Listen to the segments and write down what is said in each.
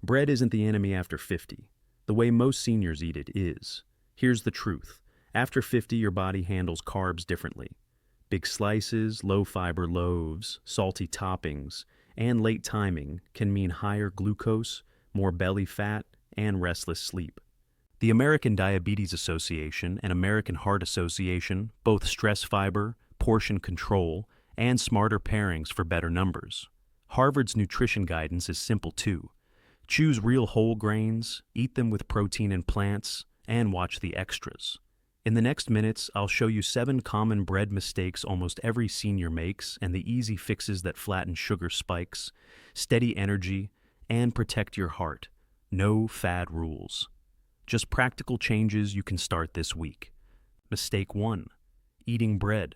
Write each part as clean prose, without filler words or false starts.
Bread isn't the enemy after 50. The way most seniors eat it is. Here's the truth. After 50, your body handles carbs differently. Big slices, low-fiber loaves, salty toppings, and late timing can mean higher glucose, more belly fat, and restless sleep. The American Diabetes Association and American Heart Association both stress fiber, portion control, and smarter pairings for better numbers. Harvard's nutrition guidance is simple too. Choose real whole grains, eat them with protein and plants, and watch the extras. In the next minutes, I'll show you 7 common bread mistakes almost every senior makes and the easy fixes that flatten sugar spikes, steady energy, and protect your heart. No fad rules. Just practical changes you can start this week. Mistake 1. Eating bread.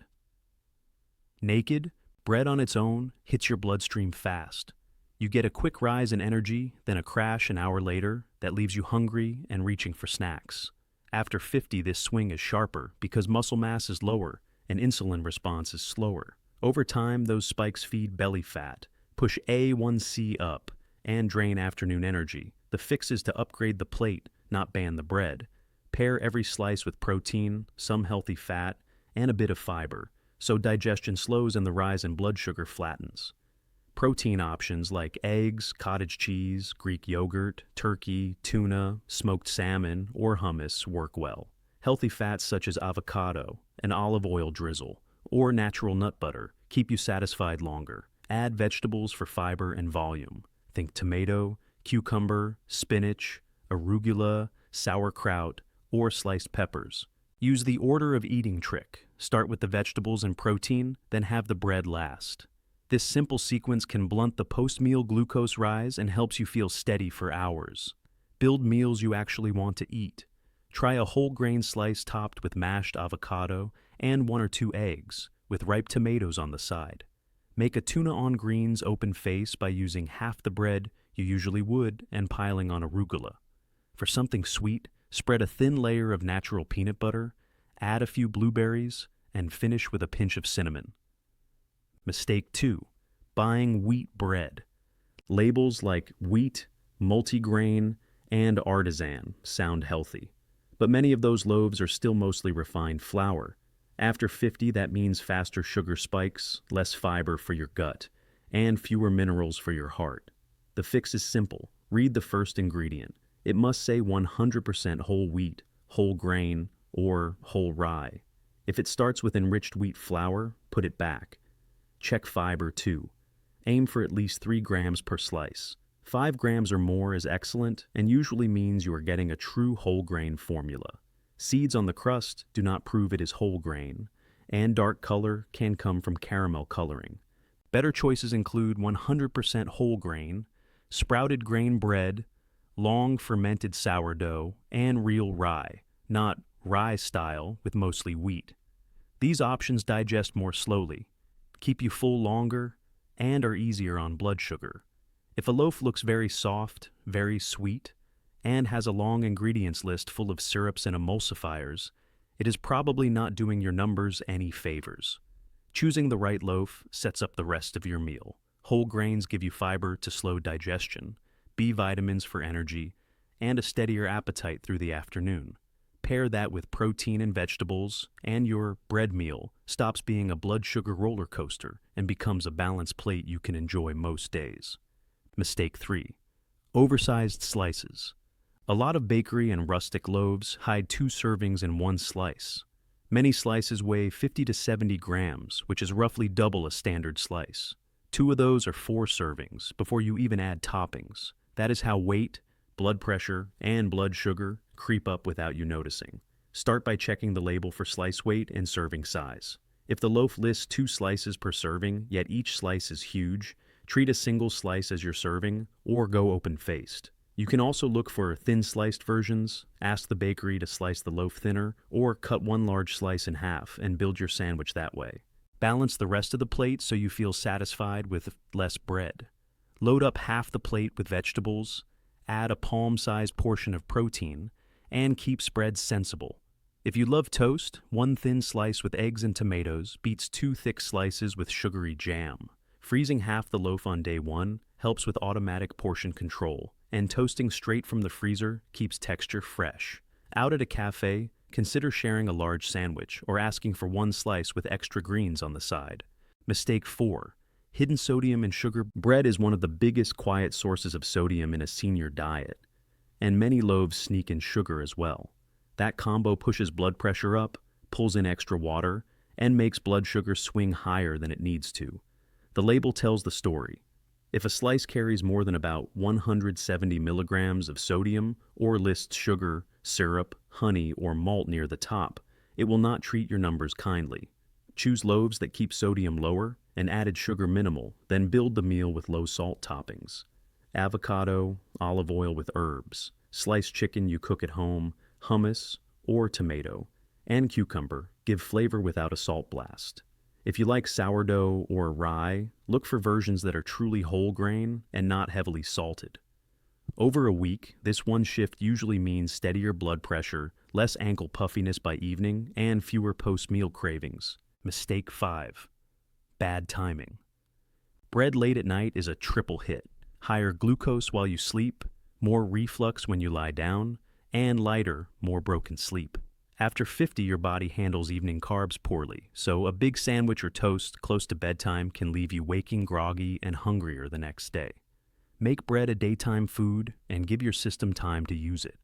Naked, bread on its own hits your bloodstream fast. You get a quick rise in energy, then a crash an hour later that leaves you hungry and reaching for snacks. After 50, this swing is sharper because muscle mass is lower and insulin response is slower. Over time, those spikes feed belly fat, push A1C up, and drain afternoon energy. The fix is to upgrade the plate, not ban the bread. Pair every slice with protein, some healthy fat, and a bit of fiber, so digestion slows and the rise in blood sugar flattens. Protein options like eggs, cottage cheese, Greek yogurt, turkey, tuna, smoked salmon, or hummus work well. Healthy fats such as avocado, an olive oil drizzle, or natural nut butter keep you satisfied longer. Add vegetables for fiber and volume. Think tomato, cucumber, spinach, arugula, sauerkraut, or sliced peppers. Use the order of eating trick. Start with the vegetables and protein, then have the bread last. This simple sequence can blunt the post-meal glucose rise and helps you feel steady for hours. Build meals you actually want to eat. Try a whole grain slice topped with mashed avocado and 1 or 2 eggs, with ripe tomatoes on the side. Make a tuna on greens open face by using half the bread you usually would and piling on arugula. For something sweet, spread a thin layer of natural peanut butter, add a few blueberries, and finish with a pinch of cinnamon. Mistake 2. Buying wheat bread. Labels like wheat, multigrain, and artisan sound healthy, but many of those loaves are still mostly refined flour. After 50, that means faster sugar spikes, less fiber for your gut, and fewer minerals for your heart. The fix is simple. Read the first ingredient. It must say 100% whole wheat, whole grain, or whole rye. If it starts with enriched wheat flour, put it back. Check fiber too. Aim for at least 3 grams per slice. 5 grams or more is excellent and usually means you are getting a true whole grain formula. Seeds on the crust do not prove it is whole grain, and dark color can come from caramel coloring. Better choices include 100% whole grain, sprouted grain bread, long fermented sourdough, and real rye, not rye style with mostly wheat. These options digest more slowly, keep you full longer, and are easier on blood sugar. If a loaf looks very soft, very sweet, and has a long ingredients list full of syrups and emulsifiers, it is probably not doing your numbers any favors. Choosing the right loaf sets up the rest of your meal. Whole grains give you fiber to slow digestion, B vitamins for energy, and a steadier appetite through the afternoon. Pair that with protein and vegetables, and your bread meal stops being a blood sugar roller coaster and becomes a balanced plate you can enjoy most days. Mistake 3. Oversized slices. A lot of bakery and rustic loaves hide 2 servings in 1 slice. Many slices weigh 50 to 70 grams, which is roughly double a standard slice. 2 of those are 4 servings before you even add toppings. That is how weight, blood pressure, and blood sugar creep up without you noticing. Start by checking the label for slice weight and serving size. If the loaf lists 2 slices per serving, yet each slice is huge, treat a single slice as your serving, or go open-faced. You can also look for thin-sliced versions, ask the bakery to slice the loaf thinner, or cut 1 large slice in half and build your sandwich that way. Balance the rest of the plate so you feel satisfied with less bread. Load up half the plate with vegetables, add a palm-sized portion of protein, and keep spreads sensible. If you love toast, 1 thin slice with eggs and tomatoes beats 2 thick slices with sugary jam. Freezing half the loaf on day 1 helps with automatic portion control and toasting straight from the freezer keeps texture fresh. Out at a cafe, consider sharing a large sandwich or asking for one slice with extra greens on the side. Mistake 4. Hidden sodium and sugar. Bread is one of the biggest quiet sources of sodium in a senior diet, and many loaves sneak in sugar as well. That combo pushes blood pressure up, pulls in extra water, and makes blood sugar swing higher than it needs to. The label tells the story. If a slice carries more than about 170 milligrams of sodium or lists sugar, syrup, honey, or malt near the top, it will not treat your numbers kindly. Choose loaves that keep sodium lower and added sugar minimal, then build the meal with low-salt toppings. Avocado, olive oil with herbs, sliced chicken you cook at home, hummus or tomato, and cucumber give flavor without a salt blast. If you like sourdough or rye, look for versions that are truly whole grain and not heavily salted. Over a week, this one shift usually means steadier blood pressure, less ankle puffiness by evening, and fewer post-meal cravings. Mistake 5. Bad timing. Bread late at night is a triple hit. Higher glucose while you sleep, more reflux when you lie down, and lighter, more broken sleep. After 50, your body handles evening carbs poorly, so a big sandwich or toast close to bedtime can leave you waking groggy and hungrier the next day. Make bread a daytime food and give your system time to use it.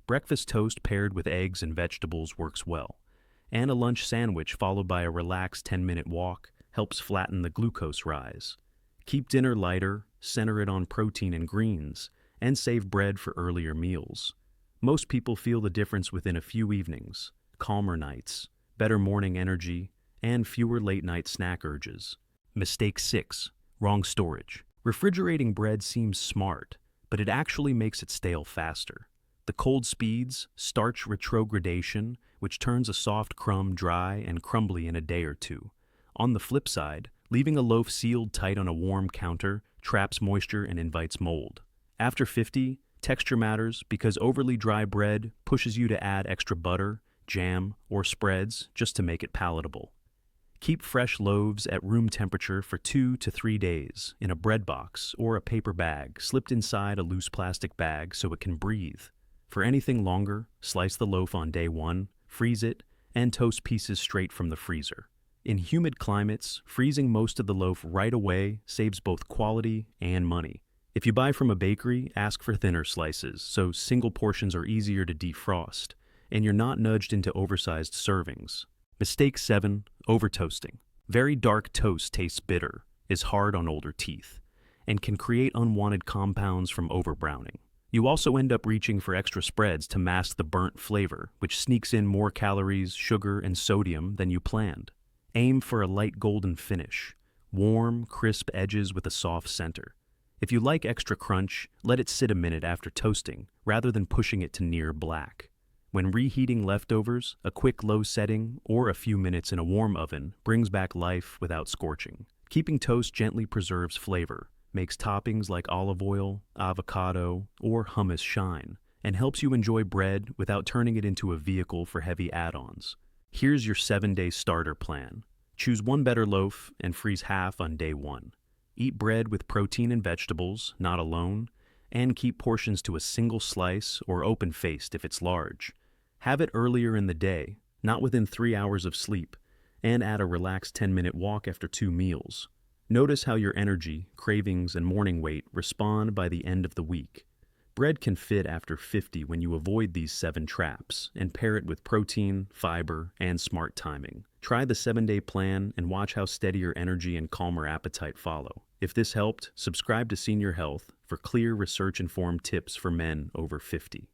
Breakfast toast paired with eggs and vegetables works well, and a lunch sandwich followed by a relaxed 10-minute walk helps flatten the glucose rise. Keep dinner lighter, center it on protein and greens, and save bread for earlier meals. Most people feel the difference within a few evenings, calmer nights, better morning energy, and fewer late-night snack urges. Mistake 6. Wrong storage. Refrigerating bread seems smart, but it actually makes it stale faster. The cold speeds starch retrogradation, which turns a soft crumb dry and crumbly in a day or two. On the flip side, leaving a loaf sealed tight on a warm counter traps moisture and invites mold. After 50, texture matters because overly dry bread pushes you to add extra butter, jam, or spreads just to make it palatable. Keep fresh loaves at room temperature for 2 to 3 days in a bread box or a paper bag slipped inside a loose plastic bag so it can breathe. For anything longer, slice the loaf on day 1, freeze it, and toast pieces straight from the freezer. In humid climates, freezing most of the loaf right away saves both quality and money. If you buy from a bakery, ask for thinner slices, so single portions are easier to defrost, and you're not nudged into oversized servings. Mistake 7. Overtoasting. Very dark toast tastes bitter, is hard on older teeth, and can create unwanted compounds from overbrowning. You also end up reaching for extra spreads to mask the burnt flavor, which sneaks in more calories, sugar, and sodium than you planned. Aim for a light golden finish, warm, crisp edges with a soft center. If you like extra crunch, let it sit a minute after toasting, rather than pushing it to near black. When reheating leftovers, a quick low setting or a few minutes in a warm oven brings back life without scorching. Keeping toast gently preserves flavor, makes toppings like olive oil, avocado, or hummus shine, and helps you enjoy bread without turning it into a vehicle for heavy add-ons. Here's your 7-day starter plan. Choose one better loaf and freeze half on day 1. Eat bread with protein and vegetables, not alone, and keep portions to a single slice or open-faced if it's large. Have it earlier in the day, not within 3 hours of sleep, and add a relaxed 10-minute walk after 2 meals. Notice how your energy, cravings, and morning weight respond by the end of the week. Bread can fit after 50 when you avoid these 7 traps and pair it with protein, fiber, and smart timing. Try the 7-day plan and watch how steadier energy and calmer appetite follow. If this helped, subscribe to Senior Health for clear research-informed tips for men over 50.